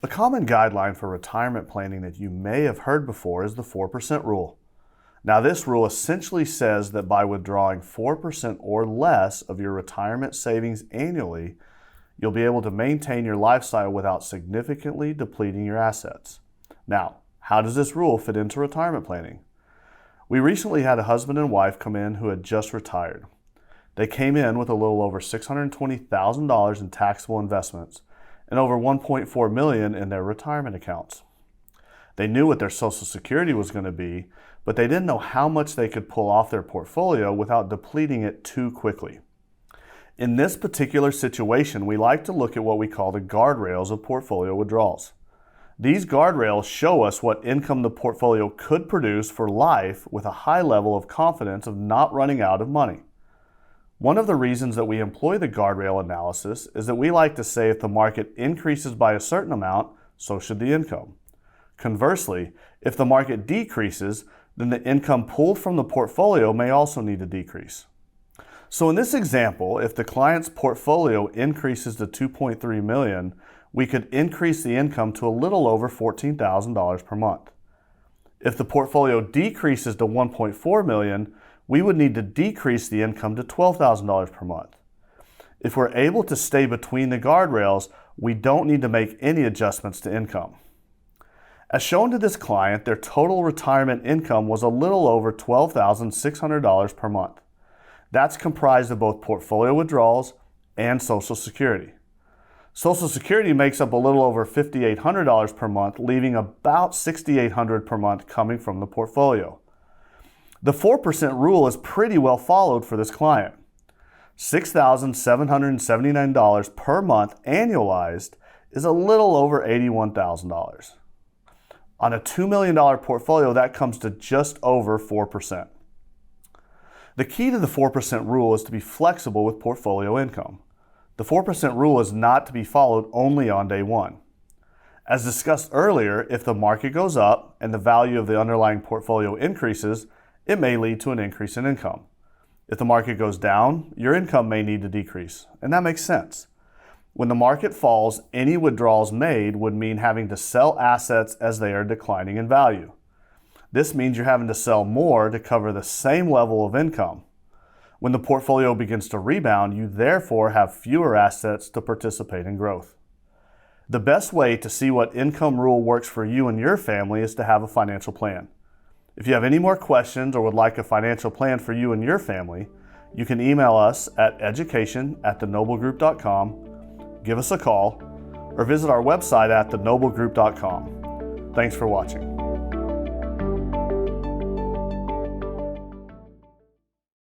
A common guideline for retirement planning that you may have heard before is the 4% rule. Now, this rule essentially says that by withdrawing 4% or less of your retirement savings annually, you'll be able to maintain your lifestyle without significantly depleting your assets. Now, how does this rule fit into retirement planning? We recently had a husband and wife come in who had just retired. They came in with a little over $620,000 in taxable investments and over $1.4 million in their retirement accounts. They knew what their Social Security was going to be, but they didn't know how much they could pull off their portfolio without depleting it too quickly. In this particular situation, we like to look at what we call the guardrails of portfolio withdrawals. These guardrails show us what income the portfolio could produce for life with a high level of confidence of not running out of money. One of the reasons that we employ the guardrail analysis is that we like to say if the market increases by a certain amount, so should the income. Conversely, if the market decreases, then the income pulled from the portfolio may also need to decrease. So in this example, if the client's portfolio increases to $2.3 million, we could increase the income to a little over $14,000 per month. If the portfolio decreases to $1.4 million, we would need to decrease the income to $12,000 per month. If we're able to stay between the guardrails, we don't need to make any adjustments to income. As shown to this client, their total retirement income was a little over $12,600 per month. That's comprised of both portfolio withdrawals and Social Security. Social Security makes up a little over $5,800 per month, leaving about $6,800 per month coming from the portfolio. The 4% rule is pretty well followed for this client. $6,779 per month annualized is a little over $81,000. On a $2 million portfolio, that comes to just over 4%. The key to the 4% rule is to be flexible with portfolio income. The 4% rule is not to be followed only on day one. As discussed earlier, if the market goes up and the value of the underlying portfolio increases, it may lead to an increase in income. If the market goes down, your income may need to decrease, and that makes sense. When the market falls, any withdrawals made would mean having to sell assets as they are declining in value. This means you're having to sell more to cover the same level of income. When the portfolio begins to rebound, you therefore have fewer assets to participate in growth. The best way to see what income rule works for you and your family is to have a financial plan. If you have any more questions or would like a financial plan for you and your family, you can email us at education@thenoblegroup.com, give us a call, or visit our website at thenoblegroup.com. Thanks for watching.